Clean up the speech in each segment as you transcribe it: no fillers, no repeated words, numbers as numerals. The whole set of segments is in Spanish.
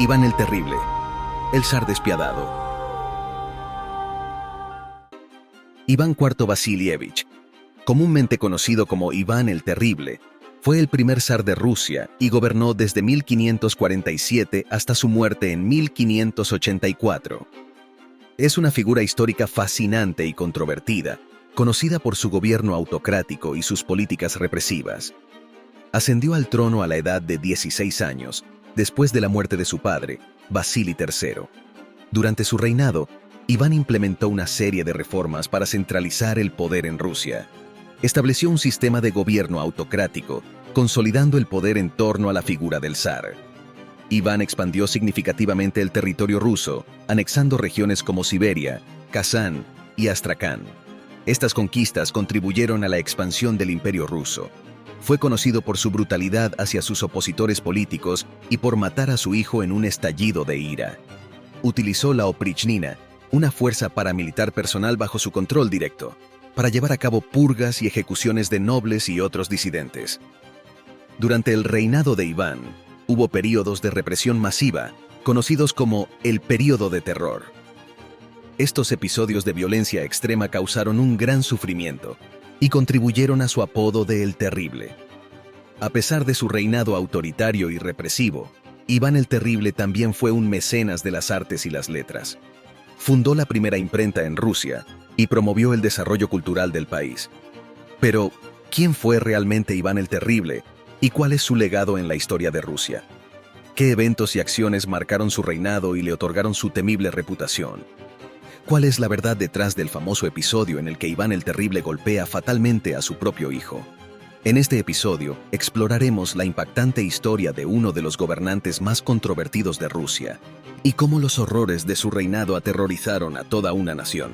Iván el Terrible, el zar despiadado. Iván IV Vasilievich, comúnmente conocido como Iván el Terrible, fue el primer zar de Rusia y gobernó desde 1547 hasta su muerte en 1584. Es una figura histórica fascinante y controvertida, conocida por su gobierno autocrático y sus políticas represivas. Ascendió al trono a la edad de 16 años, después de la muerte de su padre, Vasili III. Durante su reinado, Iván implementó una serie de reformas para centralizar el poder en Rusia. Estableció un sistema de gobierno autocrático, consolidando el poder en torno a la figura del zar. Iván expandió significativamente el territorio ruso, anexando regiones como Siberia, Kazán y Astracán. Estas conquistas contribuyeron a la expansión del Imperio ruso. Fue conocido por su brutalidad hacia sus opositores políticos y por matar a su hijo en un estallido de ira. Utilizó la Oprichnina, una fuerza paramilitar personal bajo su control directo, para llevar a cabo purgas y ejecuciones de nobles y otros disidentes. Durante el reinado de Iván, hubo períodos de represión masiva, conocidos como el Período de Terror. Estos episodios de violencia extrema causaron un gran sufrimiento y contribuyeron a su apodo de El Terrible. A pesar de su reinado autoritario y represivo, Iván el Terrible también fue un mecenas de las artes y las letras. Fundó la primera imprenta en Rusia y promovió el desarrollo cultural del país. Pero, ¿quién fue realmente Iván el Terrible y cuál es su legado en la historia de Rusia? ¿Qué eventos y acciones marcaron su reinado y le otorgaron su temible reputación? ¿Cuál es la verdad detrás del famoso episodio en el que Iván el Terrible golpea fatalmente a su propio hijo? En este episodio exploraremos la impactante historia de uno de los gobernantes más controvertidos de Rusia y cómo los horrores de su reinado aterrorizaron a toda una nación.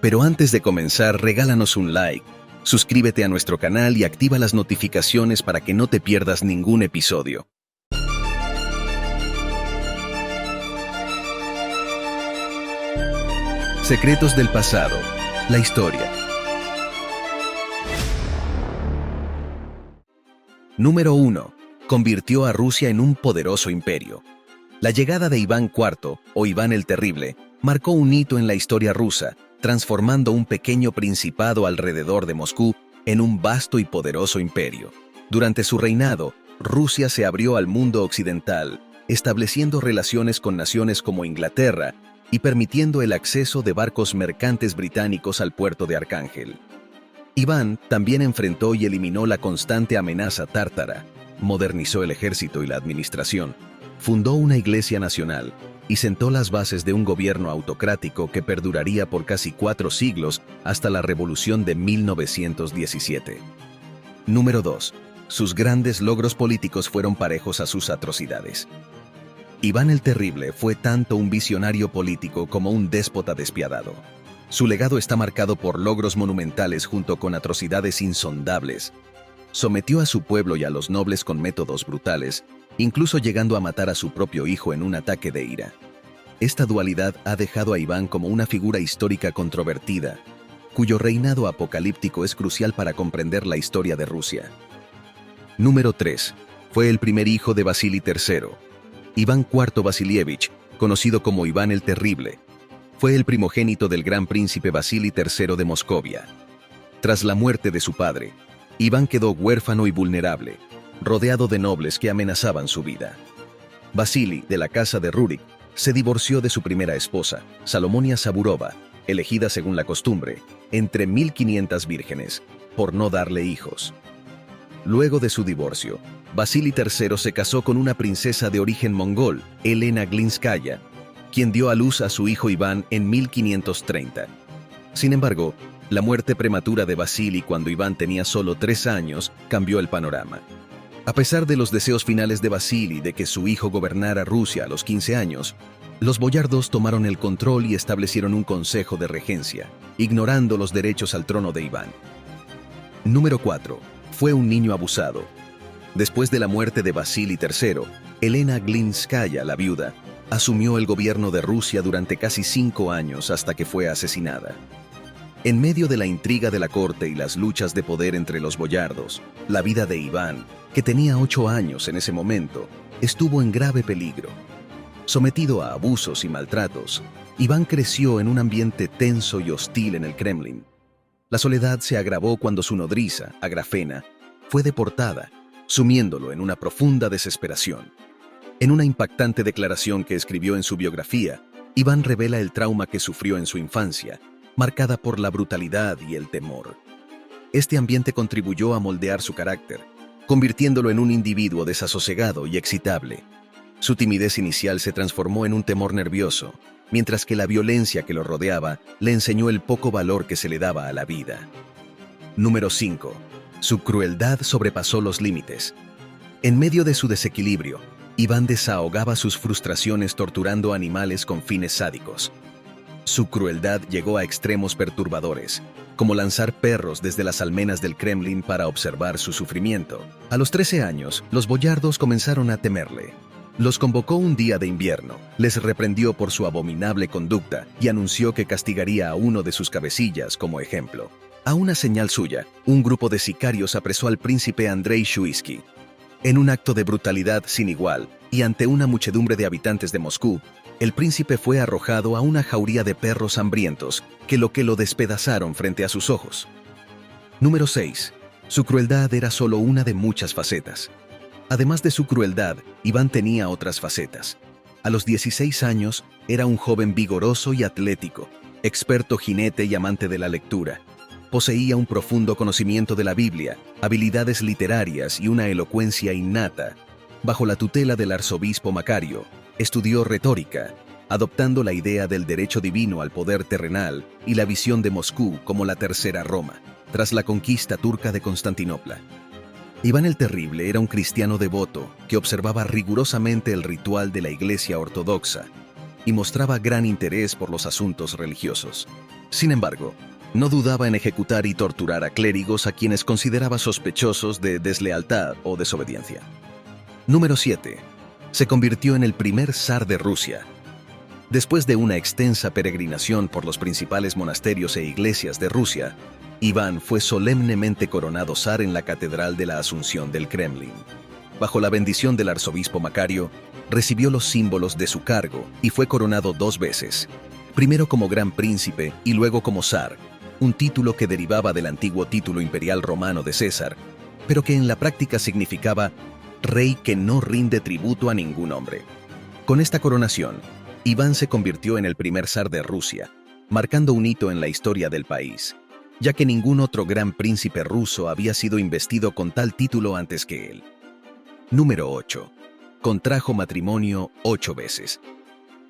Pero antes de comenzar, regálanos un like, suscríbete a nuestro canal y activa las notificaciones para que no te pierdas ningún episodio. Secretos del pasado, la historia. Número 1. Convirtió a Rusia en un poderoso imperio. La llegada de Iván IV, o Iván el Terrible, marcó un hito en la historia rusa, transformando un pequeño principado alrededor de Moscú en un vasto y poderoso imperio. Durante su reinado, Rusia se abrió al mundo occidental, estableciendo relaciones con naciones como Inglaterra y permitiendo el acceso de barcos mercantes británicos al puerto de Arcángel. Iván también enfrentó y eliminó la constante amenaza tártara, modernizó el ejército y la administración, fundó una iglesia nacional y sentó las bases de un gobierno autocrático que perduraría por casi 4 siglos hasta la Revolución de 1917. Número 2. Sus grandes logros políticos fueron parejos a sus atrocidades. Iván el Terrible fue tanto un visionario político como un déspota despiadado. Su legado está marcado por logros monumentales junto con atrocidades insondables. Sometió a su pueblo y a los nobles con métodos brutales, incluso llegando a matar a su propio hijo en un ataque de ira. Esta dualidad ha dejado a Iván como una figura histórica controvertida, cuyo reinado apocalíptico es crucial para comprender la historia de Rusia. Número 3. Fue el primer hijo de Vasili III. Iván IV Vasilievich, conocido como Iván el Terrible, fue el primogénito del gran príncipe Vasili III de Moscovia. Tras la muerte de su padre, Iván quedó huérfano y vulnerable, rodeado de nobles que amenazaban su vida. Vasili, de la casa de Rurik, se divorció de su primera esposa, Salomonia Saburova, elegida según la costumbre, entre 1500 vírgenes, por no darle hijos. Luego de su divorcio, Vasili III se casó con una princesa de origen mongol, Elena Glinskaya, quien dio a luz a su hijo Iván en 1530. Sin embargo, la muerte prematura de Vasili cuando Iván tenía solo 3 años cambió el panorama. A pesar de los deseos finales de Vasili de que su hijo gobernara Rusia a los 15 años, los boyardos tomaron el control y establecieron un consejo de regencia, ignorando los derechos al trono de Iván. Número 4. Fue un niño abusado. Después de la muerte de Vasili III, Elena Glinskaya, la viuda, asumió el gobierno de Rusia durante casi 5 años hasta que fue asesinada. En medio de la intriga de la corte y las luchas de poder entre los boyardos, la vida de Iván, que tenía 8 años en ese momento, estuvo en grave peligro. Sometido a abusos y maltratos, Iván creció en un ambiente tenso y hostil en el Kremlin. La soledad se agravó cuando su nodriza, Agrafena, fue deportada, sumiéndolo en una profunda desesperación. En una impactante declaración que escribió en su biografía, Iván revela el trauma que sufrió en su infancia, marcada por la brutalidad y el temor. Este ambiente contribuyó a moldear su carácter, convirtiéndolo en un individuo desasosegado y excitable. Su timidez inicial se transformó en un temor nervioso, mientras que la violencia que lo rodeaba le enseñó el poco valor que se le daba a la vida. Número 5. Su crueldad sobrepasó los límites. En medio de su desequilibrio, Iván desahogaba sus frustraciones torturando animales con fines sádicos. Su crueldad llegó a extremos perturbadores, como lanzar perros desde las almenas del Kremlin para observar su sufrimiento. A los 13 años, los boyardos comenzaron a temerle. Los convocó un día de invierno, les reprendió por su abominable conducta y anunció que castigaría a uno de sus cabecillas como ejemplo. A una señal suya, un grupo de sicarios apresó al príncipe Andrei Shuisky. En un acto de brutalidad sin igual, y ante una muchedumbre de habitantes de Moscú, el príncipe fue arrojado a una jauría de perros hambrientos que lo despedazaron frente a sus ojos. Número 6. Su crueldad era solo una de muchas facetas. Además de su crueldad, Iván tenía otras facetas. A los 16 años, era un joven vigoroso y atlético, experto jinete y amante de la lectura. Poseía un profundo conocimiento de la Biblia, habilidades literarias y una elocuencia innata. Bajo la tutela del arzobispo Macario, estudió retórica, adoptando la idea del derecho divino al poder terrenal y la visión de Moscú como la tercera Roma, tras la conquista turca de Constantinopla. Iván el Terrible era un cristiano devoto que observaba rigurosamente el ritual de la Iglesia Ortodoxa y mostraba gran interés por los asuntos religiosos. Sin embargo, no dudaba en ejecutar y torturar a clérigos a quienes consideraba sospechosos de deslealtad o desobediencia. Número 7. Se convirtió en el primer zar de Rusia. Después de una extensa peregrinación por los principales monasterios e iglesias de Rusia, Iván fue solemnemente coronado zar en la Catedral de la Asunción del Kremlin. Bajo la bendición del arzobispo Macario, recibió los símbolos de su cargo y fue coronado 2 veces, primero como gran príncipe y luego como zar, un título que derivaba del antiguo título imperial romano de César, pero que en la práctica significaba rey que no rinde tributo a ningún hombre. Con esta coronación, Iván se convirtió en el primer zar de Rusia, marcando un hito en la historia del país, ya que ningún otro gran príncipe ruso había sido investido con tal título antes que él. Número 8. Contrajo matrimonio 8 veces.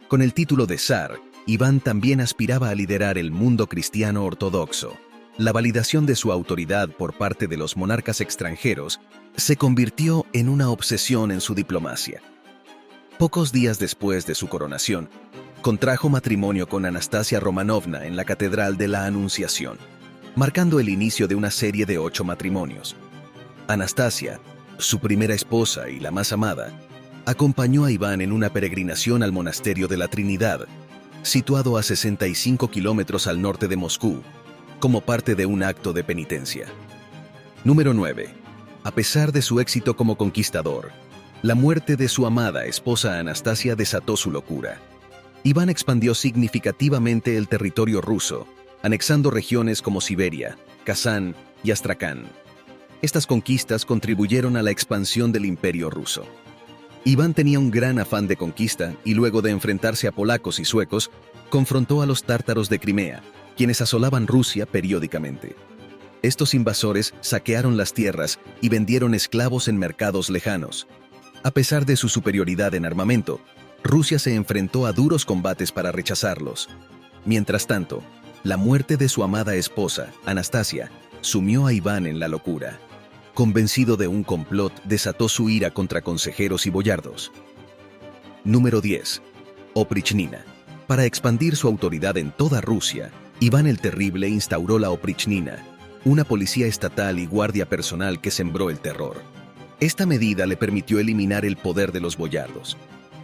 Con el título de zar, Iván también aspiraba a liderar el mundo cristiano ortodoxo. La validación de su autoridad por parte de los monarcas extranjeros se convirtió en una obsesión en su diplomacia. Pocos días después de su coronación, contrajo matrimonio con Anastasia Romanovna en la Catedral de la Anunciación, marcando el inicio de una serie de 8 matrimonios. Anastasia, su primera esposa y la más amada, acompañó a Iván en una peregrinación al monasterio de la Trinidad, situado a 65 kilómetros al norte de Moscú, como parte de un acto de penitencia. Número 9. A pesar de su éxito como conquistador, la muerte de su amada esposa Anastasia desató su locura. Iván expandió significativamente el territorio ruso, anexando regiones como Siberia, Kazán y Astracán. Estas conquistas contribuyeron a la expansión del Imperio ruso. Iván tenía un gran afán de conquista y luego de enfrentarse a polacos y suecos, confrontó a los tártaros de Crimea, quienes asolaban Rusia periódicamente. Estos invasores saquearon las tierras y vendieron esclavos en mercados lejanos. A pesar de su superioridad en armamento, Rusia se enfrentó a duros combates para rechazarlos. Mientras tanto, la muerte de su amada esposa, Anastasia, sumió a Iván en la locura. Convencido de un complot, desató su ira contra consejeros y boyardos. Número 10. Oprichnina. Para expandir su autoridad en toda Rusia, Iván el Terrible instauró la Oprichnina, una policía estatal y guardia personal que sembró el terror. Esta medida le permitió eliminar el poder de los boyardos.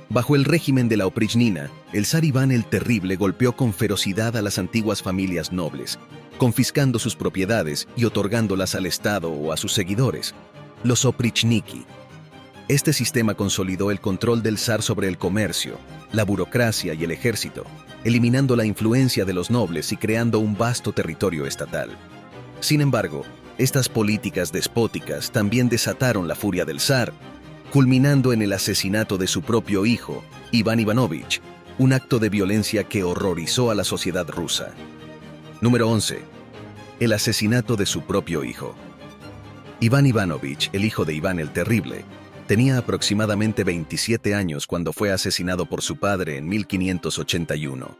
Bajo el régimen de la Oprichnina, el zar Iván el Terrible golpeó con ferocidad a las antiguas familias nobles, confiscando sus propiedades y otorgándolas al Estado o a sus seguidores, los oprichniki. Este sistema consolidó el control del zar sobre el comercio, la burocracia y el ejército, eliminando la influencia de los nobles y creando un vasto territorio estatal. Sin embargo, estas políticas despóticas también desataron la furia del zar, culminando en el asesinato de su propio hijo, Iván Ivanovich, un acto de violencia que horrorizó a la sociedad rusa. Número 11. El asesinato de su propio hijo. Iván Ivanovich, el hijo de Iván el Terrible, tenía aproximadamente 27 años cuando fue asesinado por su padre en 1581.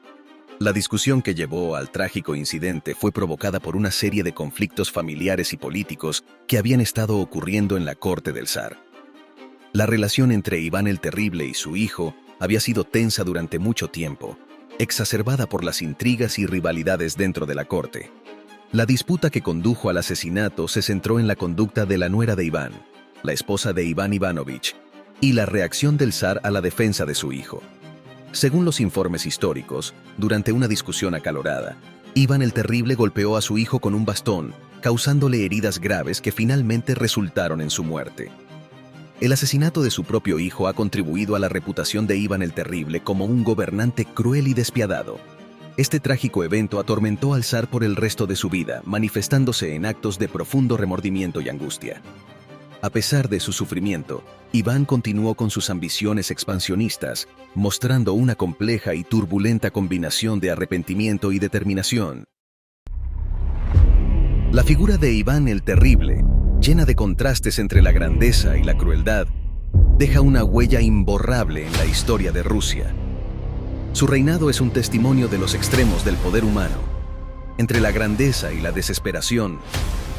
La discusión que llevó al trágico incidente fue provocada por una serie de conflictos familiares y políticos que habían estado ocurriendo en la corte del zar. La relación entre Iván el Terrible y su hijo había sido tensa durante mucho tiempo, exacerbada por las intrigas y rivalidades dentro de la corte. La disputa que condujo al asesinato se centró en la conducta de la nuera de Iván, la esposa de Iván Ivanovich, y la reacción del zar a la defensa de su hijo. Según los informes históricos, durante una discusión acalorada, Iván el Terrible golpeó a su hijo con un bastón, causándole heridas graves que finalmente resultaron en su muerte. El asesinato de su propio hijo ha contribuido a la reputación de Iván el Terrible como un gobernante cruel y despiadado. Este trágico evento atormentó al zar por el resto de su vida, manifestándose en actos de profundo remordimiento y angustia. A pesar de su sufrimiento, Iván continuó con sus ambiciones expansionistas, mostrando una compleja y turbulenta combinación de arrepentimiento y determinación. La figura de Iván el Terrible, llena de contrastes entre la grandeza y la crueldad, deja una huella imborrable en la historia de Rusia. Su reinado es un testimonio de los extremos del poder humano, entre la grandeza y la desesperación,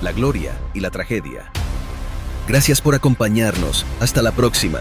la gloria y la tragedia. Gracias por acompañarnos. Hasta la próxima.